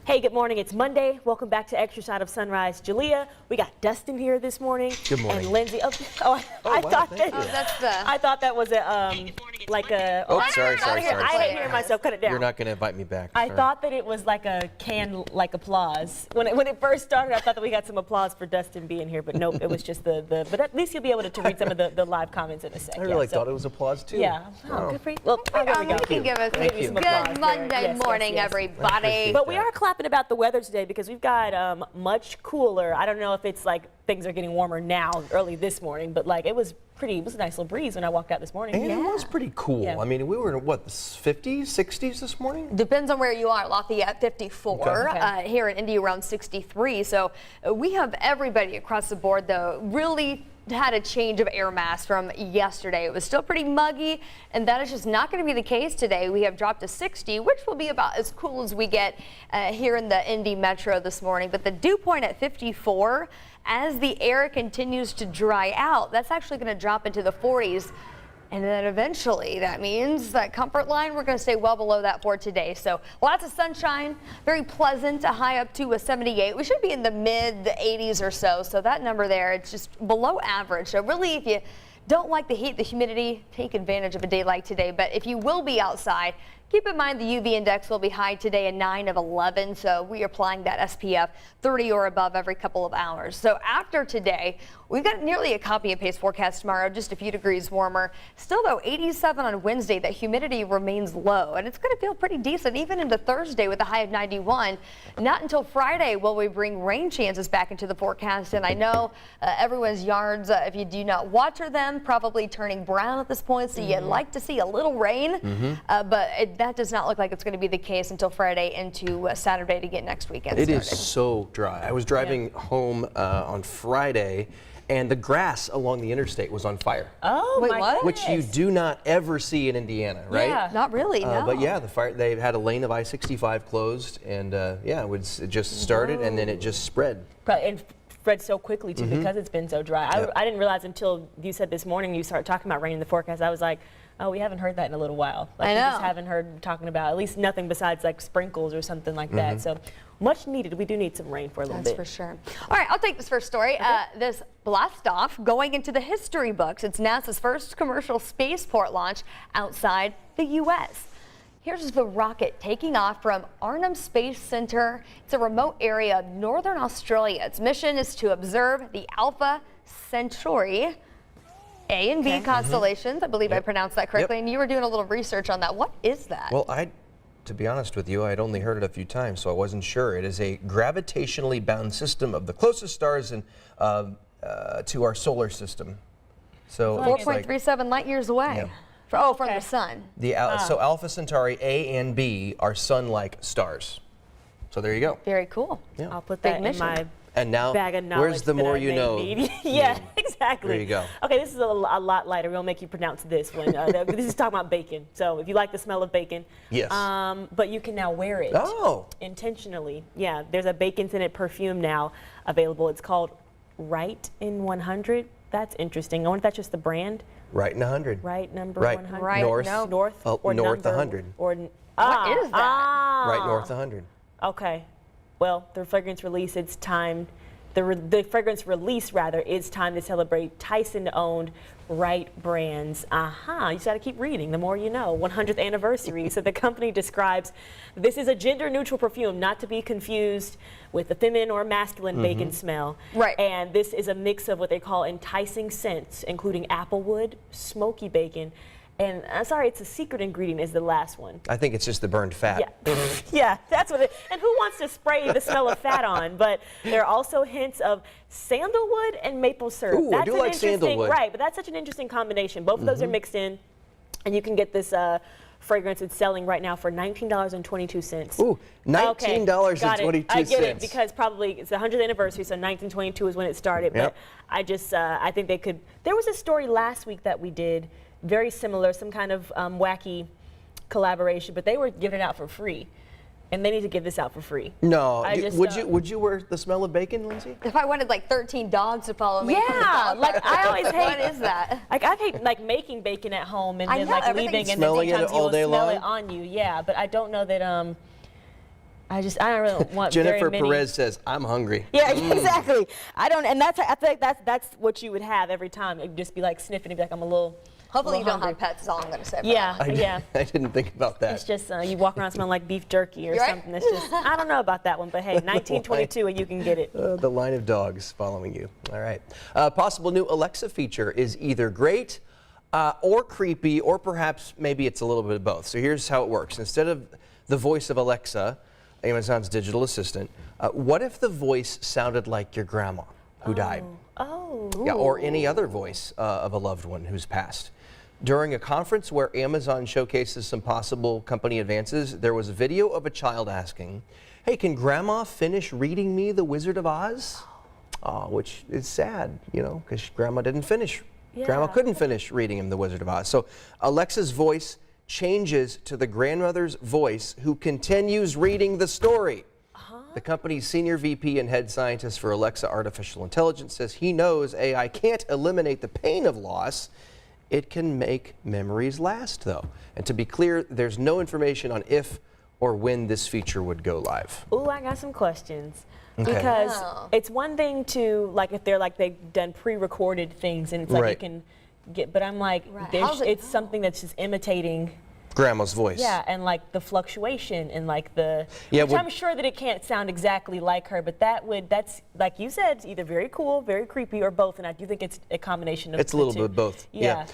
Hey, good morning. It's Monday. Welcome back to Extra Shot of Sunrise. Julia, we got Dustin here this morning. Good morning. And Lindsay. I wow, thought that. That's the. I thought that was a like a. Oh, sorry. I hate hearing myself. Cut it down. You're not going to invite me back. I Sorry. thought that it was like a like applause. When it first started, I thought that we got some applause for Dustin being here, but nope, it was just the. But at least you'll be able to read some of the live comments in a sec. I really thought it was applause too. Yeah. Oh, good for you. Well, there we go. You can give us Thank a you. good Monday morning, everybody. But we are clapping about the weather today because we've got much cooler. I don't know if it's like things are getting warmer now, early this morning, but like it was a nice little breeze when I walked out this morning. And it was pretty cool. Yeah. I mean, we were in what, the 50s, 60s this morning? Depends on where you are. Lafayette 54, Okay. Here in Indy around 63. So we have everybody across the board though really had a change of air mass from yesterday. It was still pretty muggy, and that is just not going to be the case today. We have dropped to 60, which will be about as cool as we get here in the Indy metro this morning. But the dew point at 54, as the air continues to dry out, that's actually going to drop into the 40s. And then eventually that means that comfort line, we're going to stay well below that for today. So lots of sunshine, very pleasant, a high up to a 78. We should be in the mid 80s or so. So that number there, it's just below average. So really, if you don't like the heat, the humidity, take advantage of a day like today. But if you will be outside, keep in mind the UV index will be high today, a 9 of 11. So we are applying that SPF 30 or above every couple of hours. So after today, we've got nearly a copy and paste forecast tomorrow, just a few degrees warmer. Still though, 87 on Wednesday. That humidity remains low, and it's going to feel pretty decent even into Thursday with a high of 91. Not until Friday will we bring rain chances back into the forecast. And I know everyone's yards, if you do not water them, probably turning brown at this point. So you'd like to see a little rain, but that does not look like it's going to be the case until Friday into Saturday to get next weekend It started. is so dry. I was driving home on Friday, and the grass along the interstate was on fire. Oh, Wait, my what? Which you goodness. do not ever see in Indiana, right? Yeah. Not really, no. But yeah, the fire. They had a lane of I-65 closed, and it just started, and then it just spread. And spread so quickly too because it's been so dry. Yep. I didn't realize until you said this morning you started talking about rain in the forecast. I was like, oh, we haven't heard that in a little while. Like, I we just know. haven't heard talking about at least nothing besides like sprinkles or something like that. So much needed. We do need some rain for a little That's bit. for sure. All right, I'll take this first story. This blast off going into the history books. It's NASA's first commercial spaceport launch outside the U.S. Here's the rocket taking off from Arnhem Space Center. It's a remote area of northern Australia. Its mission is to observe the Alpha Centauri A and B constellations. I believe I pronounced that correctly. Yep. And you were doing a little research on that. What is that? Well, to be honest with you, I'd only heard it a few times, so I wasn't sure. It is a gravitationally bound system of the closest stars to our solar system. So it's like 4.37 light years away. Yep. From the sun. so Alpha Centauri A and B are sun-like stars. So there you go. Very cool. Yeah. I'll put Big that in mission. my And now, bag of knowledge. where's the that more I you may know? need. Yeah, exactly. There you go. Okay, this is a lot lighter. We'll make you pronounce this one. This is talking about bacon. So if you like the smell of bacon, Yes. but you can now wear it. Oh. Intentionally. Yeah, there's a bacon scented perfume now available. It's called Right in 100. That's interesting. I wonder if that's just the brand. Right in 100. Right number Right. 100. Right. North. No. North or north number, 100. Or What is that? Right north 100. Okay. Well, the fragrance release, it's time. The fragrance release, rather, is time to celebrate Tyson-owned Right brands. You just got to keep reading. The more you know. 100th anniversary. So the company describes this is a gender-neutral perfume, not to be confused with the feminine or masculine bacon smell. Right. And this is a mix of what they call enticing scents, including applewood, smoky bacon, and I'm sorry, it's a secret ingredient is the last one. I think it's just the burned fat. Yeah, yeah, that's what it. And who wants to spray the smell of fat on? But there are also hints of sandalwood and maple syrup. Ooh, I That's do an like interesting, sandalwood. right? But that's such an interesting combination. Both of those are mixed in, and you can get this fragrance. It's selling right now for $19.22. Ooh, Okay, got it. $19.22. I get it because probably it's the 100th anniversary, so 1922 is when it started. Yep. But I think they could. There was a story last week that we did, very similar, some kind of wacky collaboration, but they were giving it out for free, and they need to give this out for free. No, Would you wear the smell of bacon, Lindsay? If I wanted like 13 dogs to follow me. from the Yeah, dog like park, I always hate. What is that? Like I hate like making bacon at home and I then know, like everything's leaving and then smelling it sometimes all you'll day smell long. it on you. Yeah, but I don't know that I don't really want Jennifer very many. Perez says, I'm hungry. Yeah, exactly. I don't, and I feel like that's what you would have every time. It'd just be like sniffing and be like, I'm a little. Hopefully you don't hungry. have pets is all I'm going to say. Yeah, yeah. I didn't think about that. It's just you walk around smelling like beef jerky or You're right. something. It's just I don't know about that one, but hey, 1922 and you can get it. The line of dogs following you. All right. Possible new Alexa feature is either great or creepy, or perhaps maybe it's a little bit of both. So here's how it works. Instead of the voice of Alexa, Amazon's digital assistant, what if the voice sounded like your grandma who died? Oh. Yeah, or any other voice of a loved one who's passed. During a conference where Amazon showcases some possible company advances, there was a video of a child asking, hey, can Grandma finish reading me The Wizard of Oz? Which is sad, you know, because Grandma didn't finish. Yeah. Grandma couldn't finish reading him The Wizard of Oz. So Alexa's voice changes to the grandmother's voice who continues reading the story. The company's senior VP and head scientist for Alexa Artificial Intelligence says he knows AI can't eliminate the pain of loss. It can make memories last, though. And to be clear, there's no information on if or when this feature would go live. Ooh, I got some questions. Okay. Because Wow. it's one thing to, like, if they're like they've done pre-recorded things and it's like you Right. can get, but I'm like, Right. there's, How's it it's know? something that's just imitating. Grandma's voice. Yeah, and like the fluctuation and like the, Yeah, which well- I'm sure that it can't sound exactly like her, but that's like you said, it's either very cool, very creepy, or both. And I do think it's a combination of It's a the little two. bit of both. Yeah.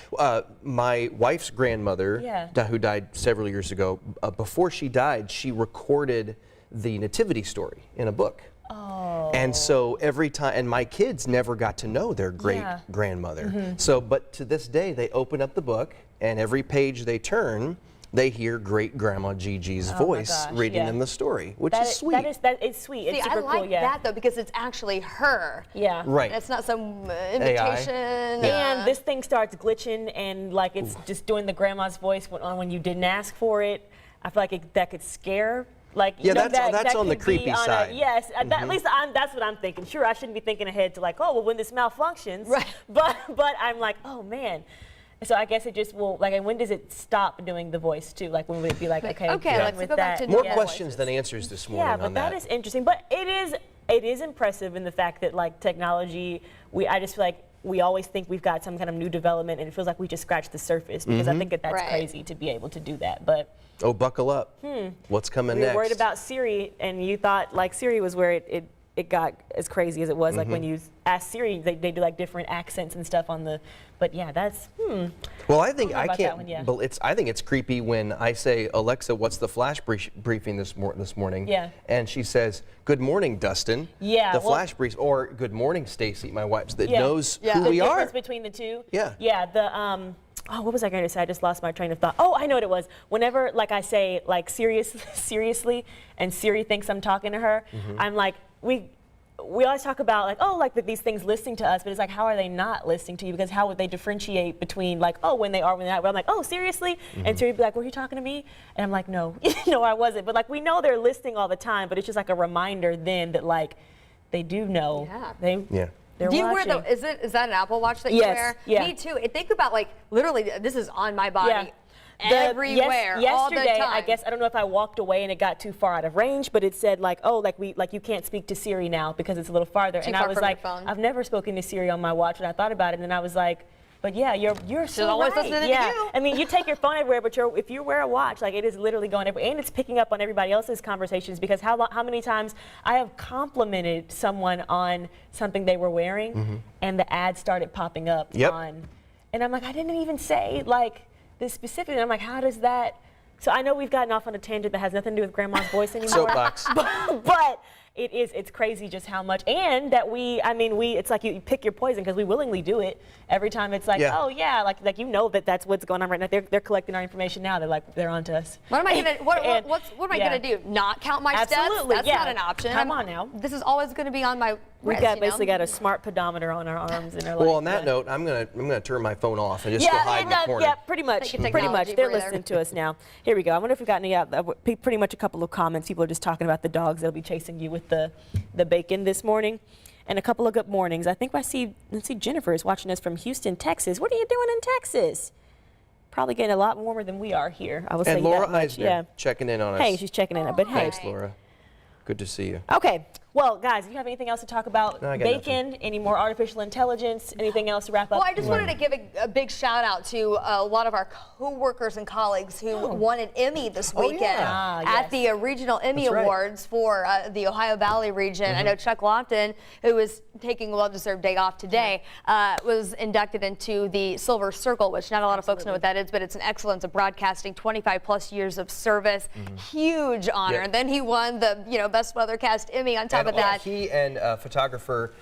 My wife's grandmother, Yeah. who died several years ago, before she died, she recorded the nativity story in a book. Oh. And so every time, and my kids never got to know their great Yeah. grandmother. So, but to this day, they open up the book, and every page they turn, they hear great grandma Gigi's Oh my voice gosh, reading yeah. them the story, which That is sweet. That is sweet. See, It's I super like cool. Yeah. that though because it's actually her. Yeah. Right. It's not some imitation. And this thing starts glitching and like it's just doing the grandma's voice when you didn't ask for it. I feel like that could scare. Like, Yeah, you know, that's that on the could be creepy on side. Yes, at least that's what I'm thinking. Sure, I shouldn't be thinking ahead to like, oh, well, when this malfunctions. Right. But I'm like, oh man. So I guess it just will like. And when does it stop doing the voice too? Like when would it be like, okay, okay, done let's with go back that? to More normal questions than answers this morning Yeah, on but that is interesting. But it is impressive in the fact that like technology, I just feel like we always think we've got some kind of new development, and it feels like we just scratched the surface because I think that's Right. crazy to be able to do that. But Oh, buckle up. What's coming we next? were worried about Siri, and you thought like Siri was where it got as crazy as it was. Like when you ask Siri, they do like different accents and stuff on the. But yeah, that's Well, I think know I about can't. that one, yeah. I think it's creepy when I say, Alexa, what's the flash briefing this morning? Yeah. And she says, "Good morning, Dustin." Yeah, The well- flash brief, or "Good morning, Stacy," my wife, that Yeah. knows Yeah. who the we difference are. between the two. Yeah. Yeah. The oh, what was I going to say? I just lost my train of thought. Oh, I know what it was. Whenever like I say like seriously, and Siri thinks I'm talking to her, I'm like we always talk about like, oh, like these things listening to us, but it's like, how are they not listening to you? Because how would they differentiate between like, oh, when they are, when they're not? But I'm like, oh, seriously? And Siri would be like, were you talking to me? And I'm like, no, no, I wasn't. But like, we know they're listening all the time, but it's just like a reminder then that like, they do know. Yeah. Yeah. They're Do you watching. wear is that an Apple Watch that you Yes, wear? yeah. Me too. And think about like literally this is on my body. Yeah. Everywhere, all the yesterday, time. I guess I don't know if I walked away and it got too far out of range, but it said like, oh, like you can't speak to Siri now because it's a little farther. Too and far I was from your like, phone. I've never spoken to Siri on my watch, and I thought about it, and then I was like, but yeah, you're so always right. listening to yeah. you. I mean, you take your phone everywhere, but if you wear a watch, like it is literally going everywhere, and it's picking up on everybody else's conversations because how many times I have complimented someone on something they were wearing, and the ad started popping up Yep. on, and I'm like, I didn't even say like this specifically. I'm like, how does that? So I know we've gotten off on a tangent that has nothing to do with grandma's voice anymore. Soapbox. but it's crazy just how much, and that it's like you pick your poison because we willingly do it every time. It's like, Yeah. oh yeah, like you know that's what's going on right now. They're collecting our information now. They're on to us. What am I gonna what And- am I yeah. gonna do? Not count my Absolutely, steps? That's yeah. not an option. Come on now. This is always gonna be on my We've wrist, got you know? basically got a smart pedometer on our arms and our Well, like, on that yeah. note, I'm gonna turn my phone off and just go hide in the corner. Yeah, pretty much. Take a Pretty much. technology They're breather. listening to us now. Here we go. I wonder if we've got any, pretty much a couple of comments. People are just talking about the dogs that'll be chasing you with the bacon this morning. And a couple of good mornings. I think let's see, Jennifer is watching us from Houston, Texas. What are you doing in Texas? Probably getting a lot warmer than we are here. I will say And Laura that much. Eisner Yeah. checking in on us. Hey, she's checking in. But hey, Thanks, Laura. Good to see you. Okay. Well, guys, do you have anything else to talk about? No, I got Bacon? Any more artificial intelligence? Anything else to wrap up? Well, I just wanted to give a big shout out to a lot of our co-workers and colleagues who won an Emmy this weekend yeah. at the Regional Emmy That's right. Awards for the Ohio Valley region. I know Chuck Lofton, who is taking a well-deserved day off today, was inducted into the Silver Circle, which not a lot of folks know what that is, but it's an excellence of broadcasting, 25 plus years of service, huge honor. Yep. And then he won the Best Weathercast Emmy on top of that. He and photographer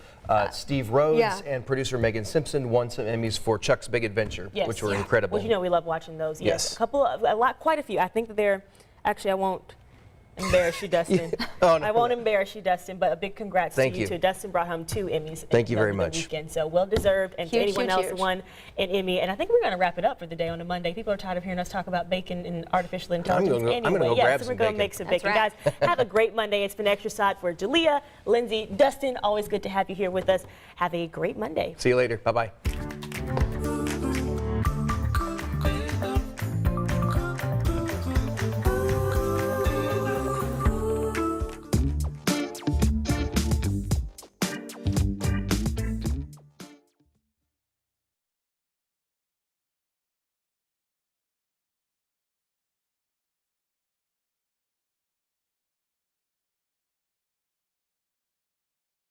Steve Rhodes yeah. and producer Megan Simpson won some Emmys for Chuck's Big Adventure, Yes. which were incredible. Well, you know we love watching those. Yes. Quite a few. I think that they're, actually I won't embarrass you, Dustin. Oh, no. I won't embarrass you, Dustin, but a big congrats Thank to you you. too. Dustin brought home 2 Emmys. Thank you very over the much. Weekend, so well deserved. And to Huge, anyone huge, else huge. who won an Emmy. And I think we're going to wrap it up for the day on a Monday. People are tired of hearing us talk about bacon and artificial intelligence. I'm gonna go anyway, grab so some we're going bacon. to make some That's bacon. right. Guys, have a great Monday. It's been Extra Side for Jalea, Lindsay, Dustin. Always good to have you here with us. Have a great Monday. See you later. Bye-bye.